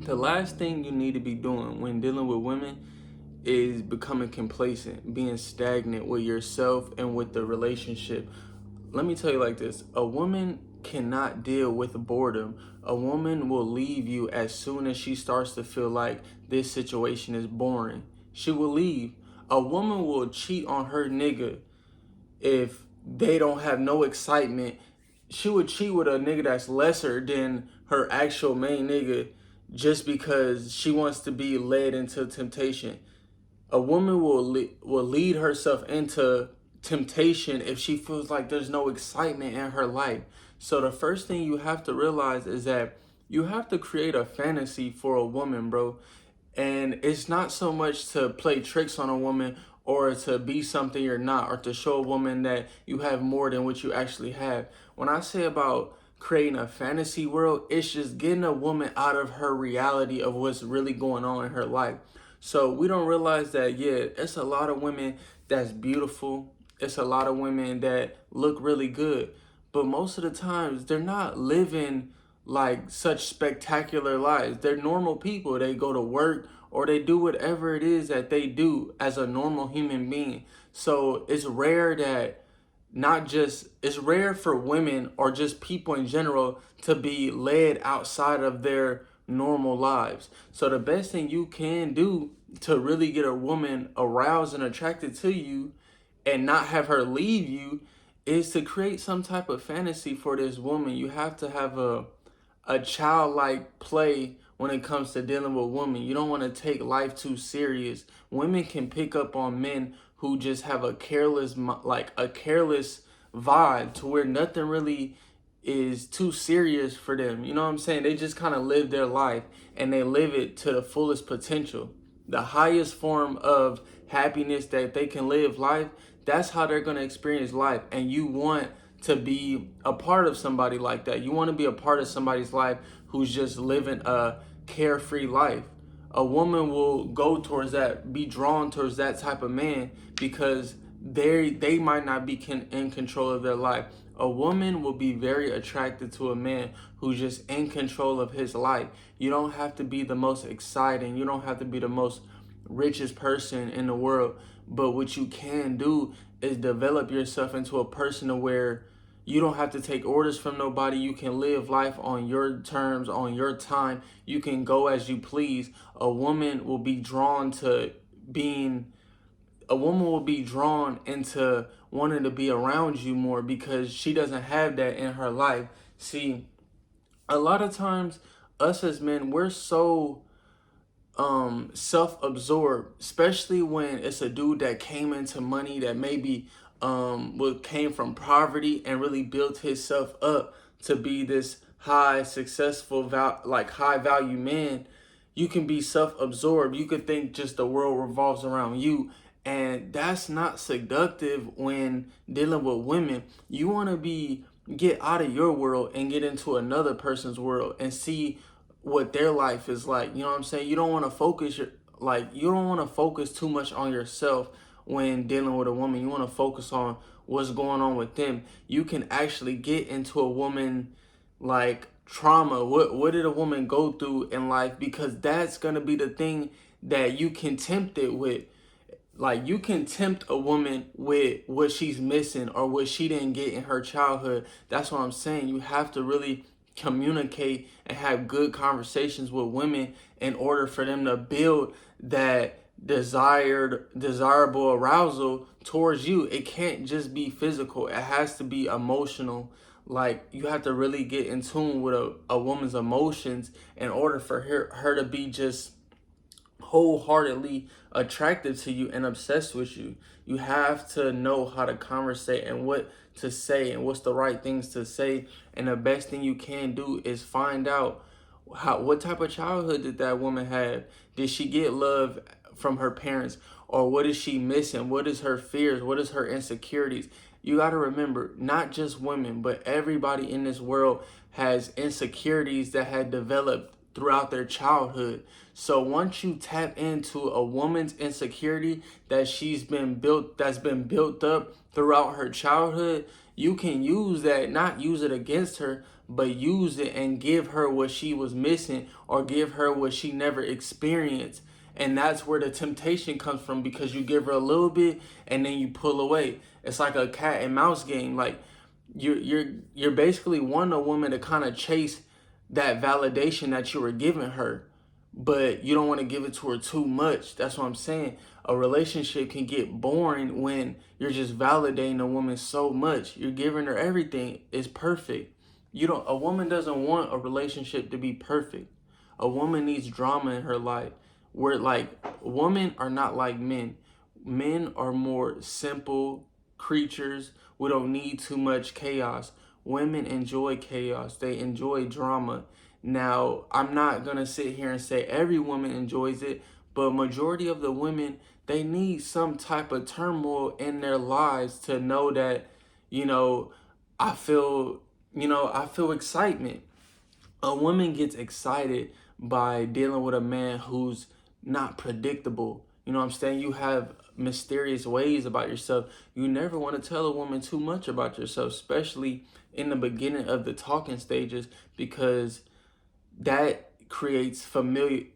The last thing you need to be doing when dealing with women is becoming complacent, being stagnant with yourself and with the relationship. Let me tell you like this: a woman cannot deal with boredom. A woman will leave you as soon as she starts to feel like this situation is boring. She will leave. A woman will cheat on her nigga if they don't have no excitement. She would cheat with a nigga that's lesser than her actual main nigga just because she wants to be led into temptation. A woman will lead herself into temptation if she feels like there's no excitement in her life. So the first thing you have to realize is that you have to create a fantasy for a woman, bro. And it's not so much to play tricks on a woman or to be something you're not or to show a woman that you have more than what you actually have. When I say about creating a fantasy world, it's just getting a woman out of her reality of what's really going on in her life. So we don't realize that, yeah, it's a lot of women that's beautiful. It's a lot of women that look really good. But most of the times, they're not living like such spectacular lives. They're normal people. They go to work or they do whatever it is that they do as a normal human being. So it's rare that not just it's rare for women or just people in general to be led outside of their normal lives. So the best thing you can do to really get a woman aroused and attracted to you and not have her leave you is to create some type of fantasy for this woman. You have to have a childlike play when it comes to dealing with women. You don't want to take life too serious. Women can pick up on men who just have a careless, like a careless vibe to where nothing really is too serious for them. You know what I'm saying? They just kind of live their life and they live it to the fullest potential. The highest form of happiness that they can live life, that's how they're going to experience life. And you want to be a part of somebody like that. You want to be a part of somebody's life who's just living a carefree life. A woman will go towards that, be drawn towards that type of man because they might not be in control of their life. A woman will be very attracted to a man who's just in control of his life. You don't have to be the most exciting. You don't have to be the most richest person in the world. But what you can do is develop yourself into a person where you don't have to take orders from nobody. You can live life on your terms, on your time. You can go as you please. Being a woman will be drawn into wanting to be around you more because she doesn't have that in her life. See, a lot of times us as men, we're so self-absorbed, especially when it's a dude that came into money, that maybe came from poverty and really built himself up to be this high successful high value man. You can be self-absorbed. You could think just the world revolves around you, and that's not seductive when dealing with women. You want to be get out of your world and get into another person's world and see what their life is like. You know what I'm saying? You don't want to focus too much on yourself when dealing with a woman. You want to focus on what's going on with them. You can actually get into a woman like trauma. What did a woman go through in life? Because that's gonna be the thing that you can tempt it with. Like, you can tempt a woman with what she's missing or what she didn't get in her childhood. That's what I'm saying. You have to really communicate and have good conversations with women in order for them to build that desirable arousal towards you. It can't just be physical. It has to be emotional. Like, you have to really get in tune with a woman's emotions in order for her to be just wholeheartedly attracted to you and obsessed with you. You have to know how to conversate and what to say and what's the right things to say. And the best thing you can do is find out what type of childhood did that woman have? Did she get love from her parents? Or what is she missing? What is her fears? What is her insecurities? You got to remember, not just women, but everybody in this world has insecurities that had developed throughout their childhood. So once you tap into a woman's insecurity that's been built up throughout her childhood, you can use that, not use it against her, but use it and give her what she was missing or give her what she never experienced. And that's where the temptation comes from, because you give her a little bit and then you pull away. It's like a cat and mouse game. Like you're basically wanting a woman to kind of chase that validation that you were giving her, but you don't want to give it to her too much. That's what I'm saying. A relationship can get boring when you're just validating a woman so much. You're giving her everything. It's perfect. You don't A woman doesn't want a relationship to be perfect. A woman needs drama in her life. Where like women are not like men. Men are more simple creatures. We don't need too much chaos. Women enjoy chaos. They enjoy drama. Now, I'm not going to sit here and say every woman enjoys it, but majority of the women, they need some type of turmoil in their lives to know that, you know, I feel, I feel excitement. A woman gets excited by dealing with a man who's not predictable. You know what I'm saying? You have mysterious ways about yourself. You never want to tell a woman too much about yourself, especially in the beginning of the talking stages, because that creates familiarity.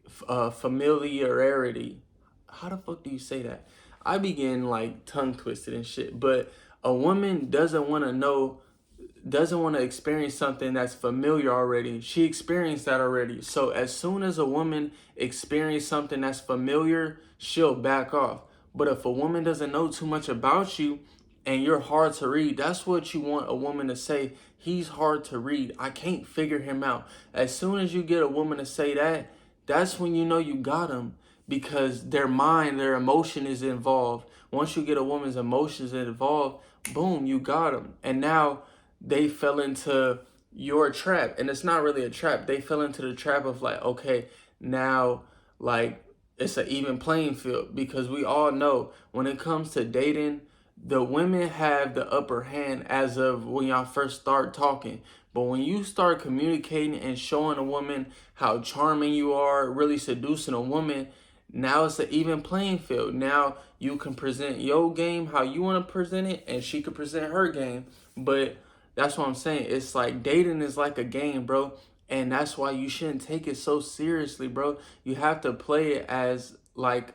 How the fuck do you say that? I begin like tongue twisted and shit. But a woman doesn't want to experience something that's familiar already. She experienced that already. So as soon as a woman experiences something that's familiar, she'll back off. But if a woman doesn't know too much about you and you're hard to read, that's what you want a woman to say. He's hard to read. I can't figure him out. As soon as you get a woman to say that, that's when you know you got him, because their mind, their emotion is involved. Once you get a woman's emotions involved, boom, you got them. And now they fell into your trap. And it's not really a trap. They fell into the trap of like, okay, now like it's an even playing field, because we all know when it comes to dating, the women have the upper hand as of when y'all first start talking. But when you start communicating and showing a woman how charming you are, really seducing a woman, now it's an even playing field. Now you can present your game how you want to present it, and she can present her game. But that's what I'm saying. It's like dating is like a game, bro. And that's why you shouldn't take it so seriously, bro. You have to play it as like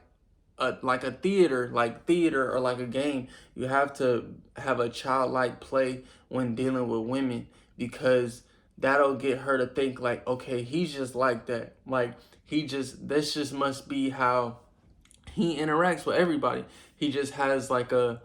a theater or like a game. You have to have a childlike play when dealing with women, because that'll get her to think like, okay, he's just like that. Like this just must be how he interacts with everybody. He just has like a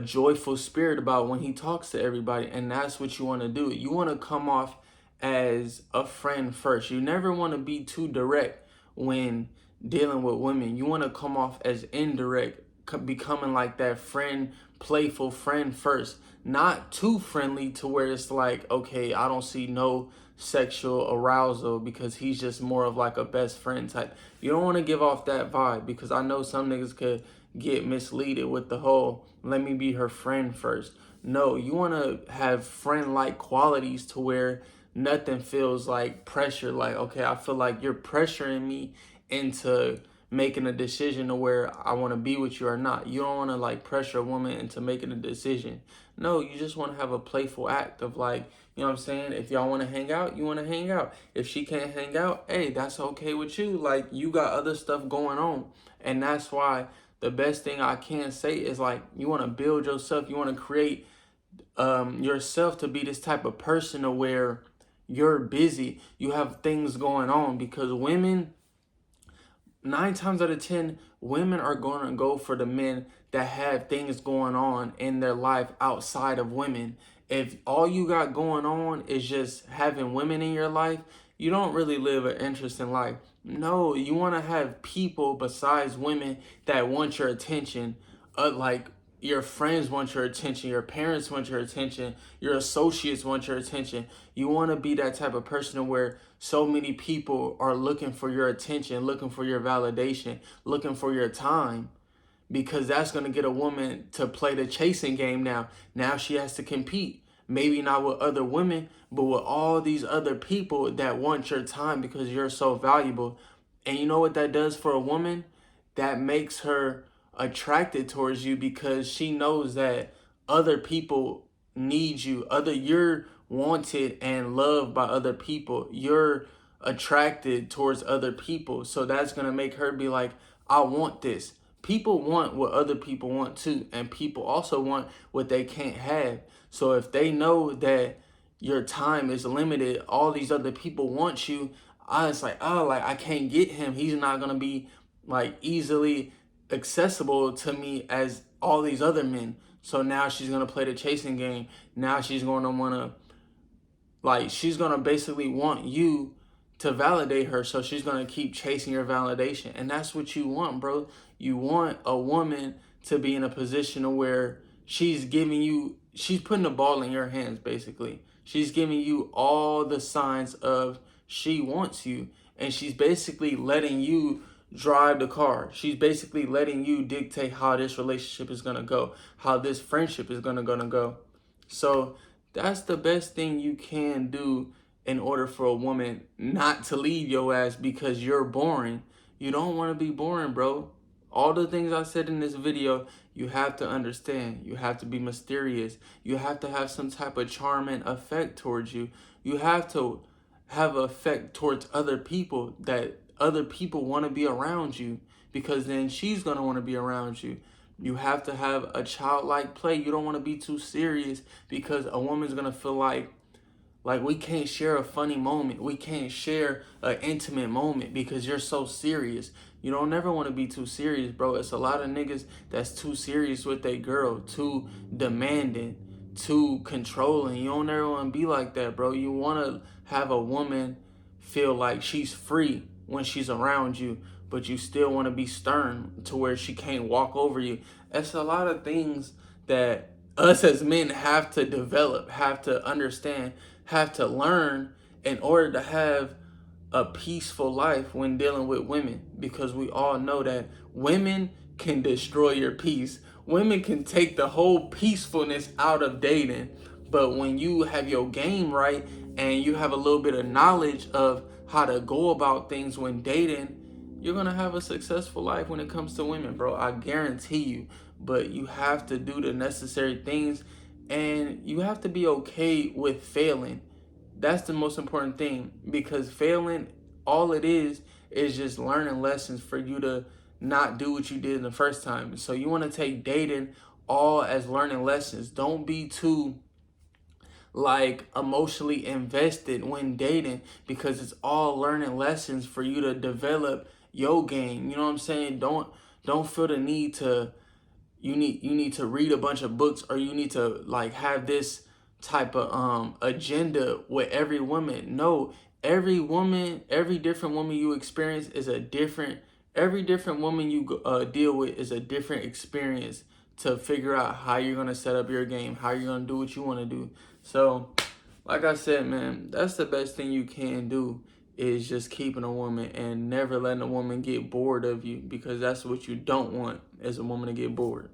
joyful spirit about when he talks to everybody, and that's what you want to do. You want to come off as a friend first. You never want to be too direct when dealing with women. You want to come off as indirect, becoming like that friend, playful friend first. Not too friendly to where it's like, okay, I don't see no sexual arousal, because he's just more of like a best friend type. You don't want to give off that vibe, because I know some niggas could get misleaded with the whole let me be her friend first. No, you want to have friend-like qualities to where nothing feels like pressure. Like, okay, I feel like you're pressuring me into making a decision to where I want to be with you or not. You don't want to like pressure a woman into making a decision. No, you just want to have a playful act of like, you know what I'm saying? If y'all want to hang out, you want to hang out. If she can't hang out, hey, that's okay with you. Like, you got other stuff going on. And that's why the best thing I can say is like, you want to build yourself. You want to create yourself to be this type of person to where you're busy. You have things going on, because women, 9 times out of 10, women are going to go for the men that have things going on in their life outside of women. If all you got going on is just having women in your life, you don't really live an interesting life. No, you want to have people besides women that want your attention. Like your friends want your attention, your parents want your attention, your associates want your attention. You want to be that type of person where so many people are looking for your attention, looking for your validation, looking for your time, because that's going to get a woman to play the chasing game now. Now she has to compete, maybe not with other women, but with all these other people that want your time because you're so valuable. And you know what that does for a woman? That makes her attracted towards you, because she knows that other people need you. You're wanted and loved by other people. You're attracted towards other people. So that's going to make her be like, I want this. People want what other people want too. And people also want what they can't have. So if they know that your time is limited, all these other people want you, I was like, oh, like I can't get him. He's not going to be like easily accessible to me as all these other men. So now she's going to play the chasing game. Now she's going to want to, like, she's going to basically want you to validate her. So she's going to keep chasing your validation. And that's what you want, bro. You want a woman to be in a position where she's giving you, she's putting the ball in your hands, basically. She's giving you all the signs of she wants you. And she's basically letting you drive the car. She's basically letting you dictate how this relationship is going to go, how this friendship is going to go. So that's the best thing you can do in order for a woman not to leave your ass because you're boring. You don't want to be boring, bro. All the things I said in this video, you have to understand. You have to be mysterious. You have to have some type of charming effect towards you. You have to have an effect towards other people, that other people want to be around you, because then she's going to want to be around you. You have to have a childlike play. You don't want to be too serious, because a woman's going to feel like we can't share a funny moment. We can't share an intimate moment because you're so serious. You don't never want to be too serious, bro. It's a lot of niggas that's too serious with their girl, too demanding, too controlling. You don't ever want to be like that, bro. You want to have a woman feel like she's free when she's around you, but you still want to be stern to where she can't walk over you. That's a lot of things that us as men have to develop, have to understand, have to learn in order to have a peaceful life when dealing with women, because we all know that women can destroy your peace. Women can take the whole peacefulness out of dating. But when you have your game right and you have a little bit of knowledge of how to go about things when dating, you're going to have a successful life when it comes to women, bro. I guarantee you. But you have to do the necessary things, and you have to be okay with failing. That's the most important thing, because failing, all it is just learning lessons for you to not do what you did in the first time. So you want to take dating all as learning lessons. Don't be too like emotionally invested when dating, because it's all learning lessons for you to develop your game. You know what I'm saying? Don't feel the need to you need to read a bunch of books, or you need to like have this type of agenda with every woman. No, every woman, every different woman you experience is a different, every different woman you deal with is a different experience to figure out how you're going to set up your game, how you're going to do what you want to do. So like I said, man, that's the best thing you can do, is just keeping a woman and never letting a woman get bored of you, because that's what you don't want, is a woman to get bored.